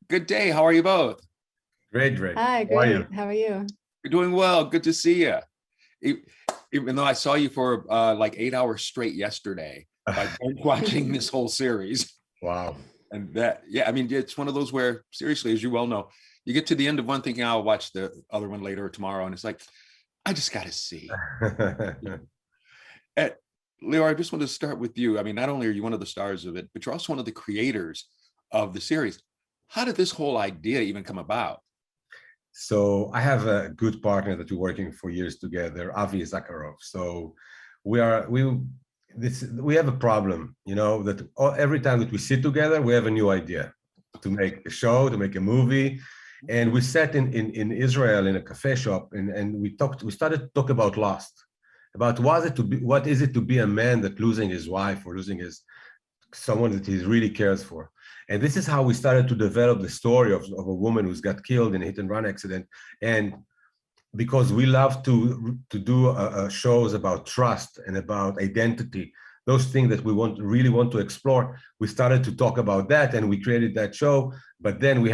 Good day. How are you both? Great, great. Hi, How are you? great. How are you? You're doing well. Good to see you. Even though I saw you for like 8 hours straight yesterday by binge watching this whole series. Wow. And that, yeah, I mean, it's one of those where, seriously, as you well know, you get to the end of one thinking, I'll watch the other one later or tomorrow. And it's like, I just got to see. Leo, I just want to start with you. I mean, not only are you one of the stars of it, but you're also one of the creators of the series. How did this whole idea even come about? So I have a good partner that we're working for years together, Avi Zakharov. So we have a problem, that every time that we sit together, we have a new idea to make a show, to make a movie. And we sat in Israel in a cafe shop and we started to talk about Lost, about what is it to be a man that losing his wife or losing someone that he really cares for. And this is how we started to develop the story of a woman who's got killed in a hit and run accident. And because we love to do shows about trust and about identity, those things that we really want to explore, we started to talk about that and we created that show. But then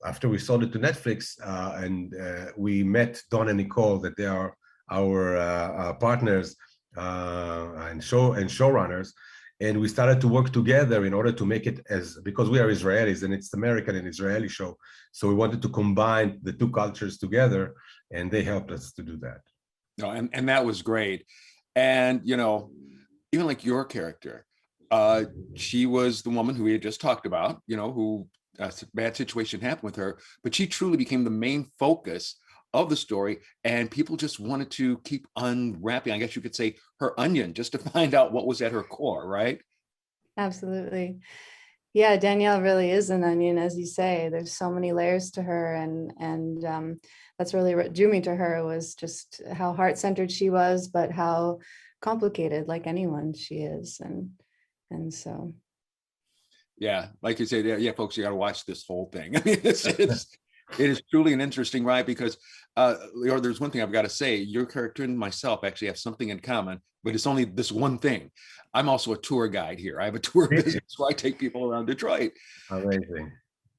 after we sold it to Netflix and we met Don and Nicole, that they are our partners and showrunners. And we started to work together in order to make it because we are Israelis and it's American and Israeli show. So we wanted to combine the two cultures together and they helped us to do that. No, and that was great. And, even like your character, she was the woman who we had just talked about, who a bad situation happened with her, but she truly became the main focus of the story, and people just wanted to keep unwrapping, I guess you could say, her onion, just to find out what was at her core, right? Absolutely. Yeah, Danielle really is an onion, as you say. There's so many layers to her, and that's really what drew me to her, was just how heart-centered she was, but how complicated, like anyone, she is, and so. Yeah, like you say, yeah, folks, you got to watch this whole thing. I mean, it is truly an interesting ride because, Leo, there's one thing I've got to say. Your character and myself actually have something in common, but it's only this one thing. I'm also a tour guide here. I have a tour business where I take people around Detroit. Amazing.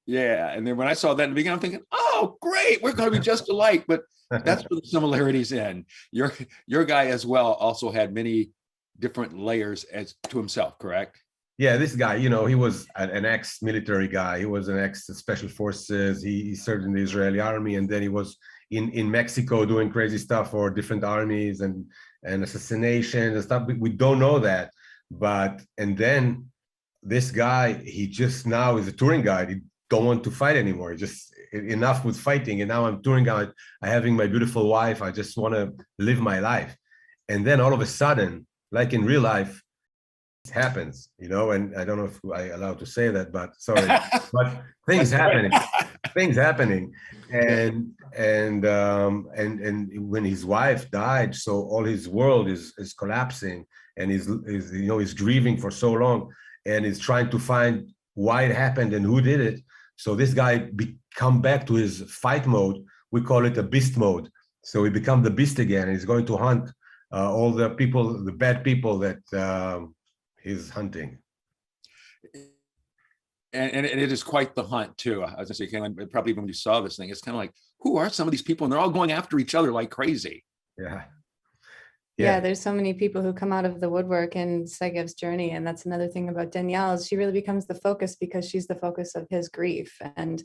Yeah, and then when I saw that in the beginning, I'm thinking, oh, great, we're going to be just alike. But that's where the similarities end. Your guy as well also had many different layers as to himself, correct? Yeah, this guy, he was an ex-military guy. He was an ex-special forces. He served in the Israeli army, and then he was in Mexico doing crazy stuff for different armies and assassinations and stuff. We don't know that, and then this guy, he just now is a touring guide. He don't want to fight anymore. Just enough with fighting. And now I'm touring guide. I'm having my beautiful wife. I just want to live my life. And then all of a sudden, like in real life, happens, and I don't know if I allowed to say that, but sorry, but things happening, and when his wife died, so all his world is collapsing, and he's grieving for so long, and he's trying to find why it happened and who did it. So this guy come back to his fight mode. We call it a beast mode. So he become the beast again, and he's going to hunt all the people, the bad people that he's hunting. And it is quite the hunt too. I was gonna say, Caitlin, probably when you saw this thing, it's kind of like, who are some of these people? And they're all going after each other like crazy. Yeah, there's so many people who come out of the woodwork in Segev's journey. And that's another thing about Danielle, is she really becomes the focus because she's the focus of his grief. And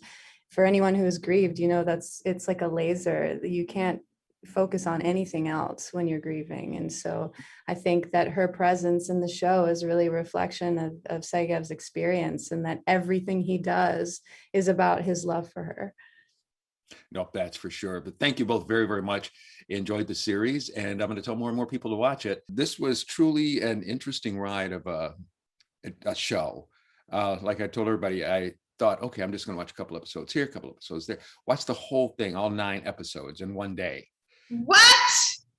for anyone who's grieved, it's like a laser. You can't focus on anything else when you're grieving. And so I think that her presence in the show is really a reflection of Segev's experience, and that everything he does is about his love for her. No, that's for sure. But thank you both very, very much. Enjoyed the series, and I'm going to tell more and more people to watch it. This was truly an interesting ride of a show. Like I told everybody, I thought, okay, I'm just going to watch a couple episodes here, a couple episodes there. Watch the whole thing, all 9 episodes in one day. What?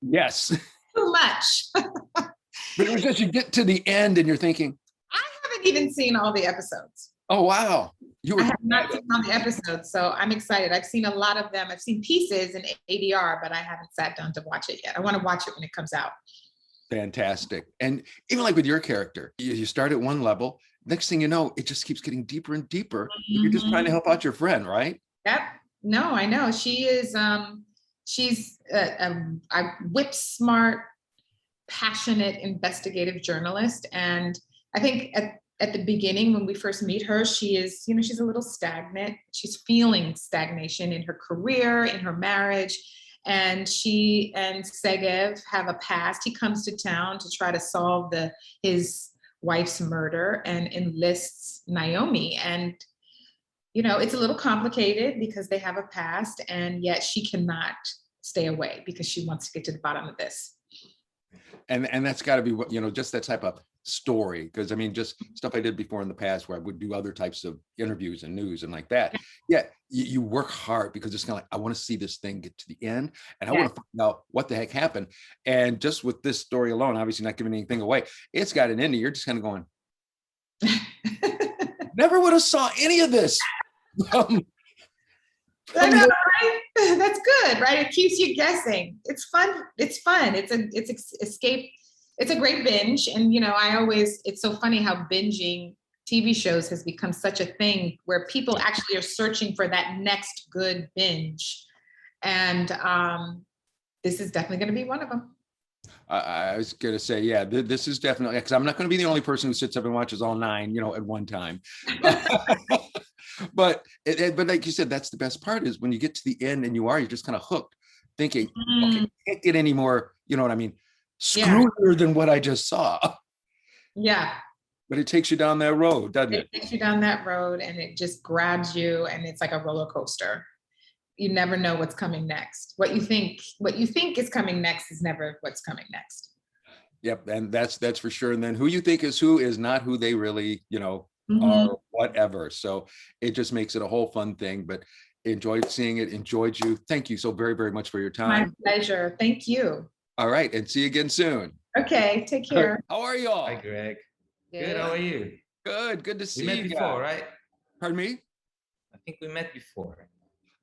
Yes. Too much. But it was just, you get to the end and you're thinking, I haven't even seen all the episodes. Oh, wow. I have not seen all the episodes, so I'm excited. I've seen a lot of them. I've seen pieces in ADR, but I haven't sat down to watch it yet. I want to watch it when it comes out. Fantastic. And even like with your character, you start at one level, next thing you know, it just keeps getting deeper and deeper. You're just trying to help out your friend, right? Yep. No, I know. She is, she's a whip smart, passionate, investigative journalist. And I think at the beginning, when we first meet her, she is, she's a little stagnant. She's feeling stagnation in her career, in her marriage. And she and Segev have a past. He comes to town to try to solve his wife's murder and enlists Naomi. And it's a little complicated because they have a past, and yet she cannot stay away because she wants to get to the bottom of this. And that's got to be what, just that type of story. Because I mean, just stuff I did before in the past where I would do other types of interviews and news and like that. Yeah, you work hard because it's kind of like, I want to see this thing get to the end, and I want to find out what the heck happened. And just with this story alone, obviously not giving anything away, it's got an ending. You're just kind of going, never would have saw any of this. I know, right? That's good, right? It keeps you guessing. It's fun. It's fun. It's escape. It's a great binge. And it's so funny how binging TV shows has become such a thing where people actually are searching for that next good binge. And this is definitely going to be one of them. I was going to say, yeah, this is definitely, because I'm not going to be the only person who sits up and watches all 9, at one time. But like you said, that's the best part is when you get to the end and you're just kind of hooked, thinking, okay, can't get any more, you know what I mean, screwier than what I just saw. Yeah. But it takes you down that road, doesn't it? It takes you down that road, and it just grabs you, and it's like a roller coaster. You never know what's coming next. What you think is coming next is never what's coming next. Yep, and that's for sure. And then who you think is who is not who they really, or whatever. So it just makes it a whole fun thing. But enjoyed seeing it, enjoyed you. Thank you so very, very much for your time. My pleasure. Thank you. All right, and see you again soon. Okay, take care. How are you all? Hi, Greg. Good. How are you? Good to see you. We met before, right? Pardon me? I think we met before.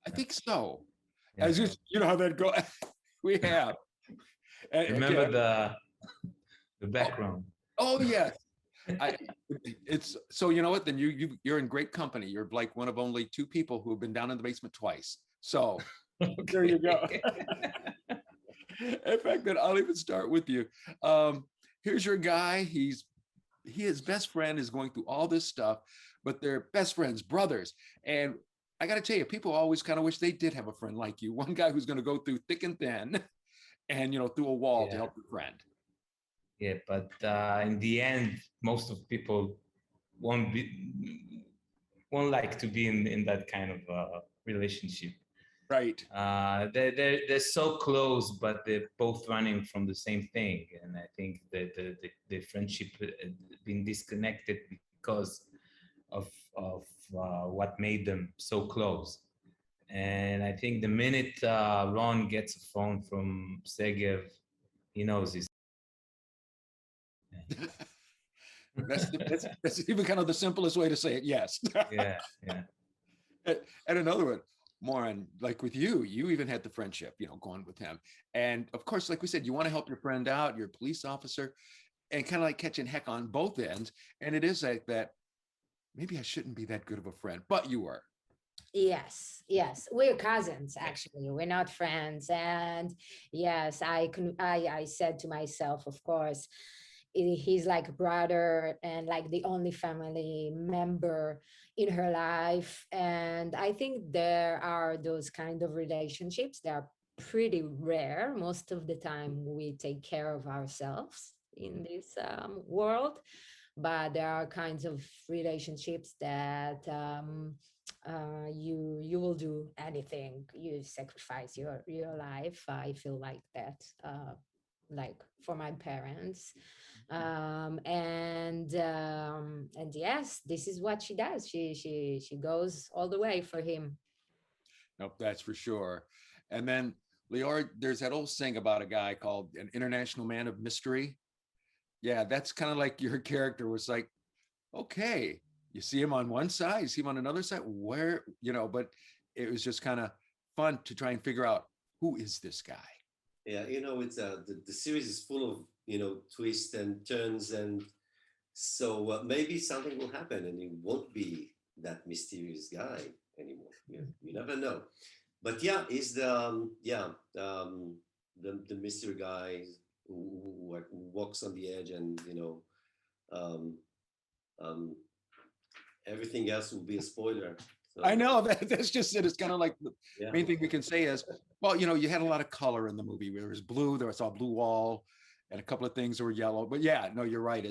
I think so. Yeah. As you know how that goes. We have. Remember the background. Oh yes. It's so you know what? Then you're in great company. You're like one of only 2 people who have been down in the basement twice. So there you go. In fact, then I'll even start with you. Here's your guy. His best friend is going through all this stuff, but they're best friends, brothers. And I got to tell you, people always kind of wish they did have a friend like you. One guy who's going to go through thick and thin, and through a wall to help your friend. Yeah, but in the end, most of people won't like to be in that kind of relationship. Right. They're so close, but they're both running from the same thing. And I think that the friendship been disconnected because of what made them so close. And I think the minute Ron gets a phone from Segev, he knows he's. That's even kind of the simplest way to say it. Yes. Yeah. And another one, more on like with you even had the friendship, going with him. And of course, like we said, you want to help your friend out, you're a police officer, and kind of like catching heck on both ends. And it is like that, maybe I shouldn't be that good of a friend, but you were. Yes, we're cousins, actually. We're not friends. And yes, I said to myself, of course, he's like a brother and like the only family member in her life. And I think there are those kind of relationships that are pretty rare. Most of the time we take care of ourselves in this world, but there are kinds of relationships that you will do anything, you sacrifice your life. I feel like that, like for my parents. And yes, this is what she does. She goes all the way for him. Nope, that's for sure. And then Lior, there's that old saying about a guy called an international man of mystery. Yeah, that's kind of like your character was like, okay, you see him on one side, you see him on another side, where, but it was just kind of fun to try and figure out, who is this guy? Yeah, it's the series is full of twists and turns, and So maybe something will happen and he won't be that mysterious guy anymore. You never know. But yeah, he's the the mystery guy who walks on the edge, and um, um, everything else will be a spoiler. So, I know that's just it. It's kind of like the yeah. main thing we can say is, well, you had a lot of color in the movie. There was blue, there was a blue wall, and a couple of things were yellow. But yeah, no, you're right.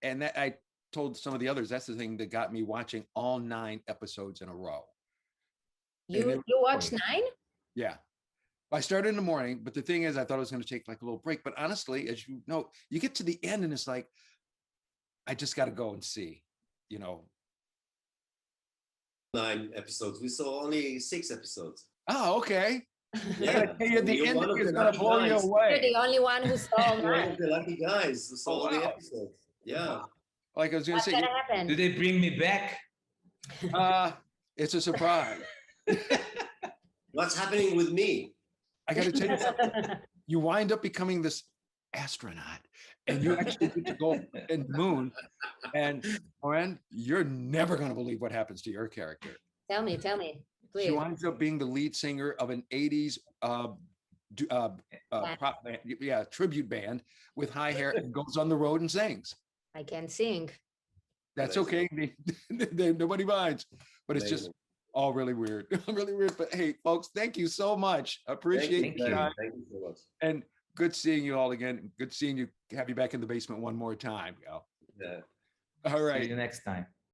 And that I told some of the others, that's the thing that got me watching all 9 episodes in a row. You watched 9? Yeah. I started in the morning, but the thing is, I thought I was going to take like a little break. But honestly, as you know, you get to the end and it's like, I just got to go and see, 9 episodes. We saw only 6 episodes. Oh, okay. Yeah. I gotta tell you, the You're one ending of is the going to lucky blow you guys. You're away. the only one who saw You're one of 9. the lucky guys who saw Oh, all the wow. episodes. Yeah. Like I was going to What's say, gonna Do happen? they bring me back? it's a surprise. What's happening with me? I got to tell you something. You wind up becoming this astronaut, and you actually get to go in the moon. And Oren, you're never going to believe what happens to your character. Tell me, She please. winds up being the lead singer of an 80s prop band, tribute band with high hair, and goes on the road and sings. I can sing. That's okay. Nobody minds, but it's just Amazing. all really weird. Really weird. But hey, folks, thank you so much. Appreciate Thank your you. time. Thank you so much. And good seeing you all again. Good seeing you. Have you back in the basement one more time. Al. Yeah. All See right. you next time.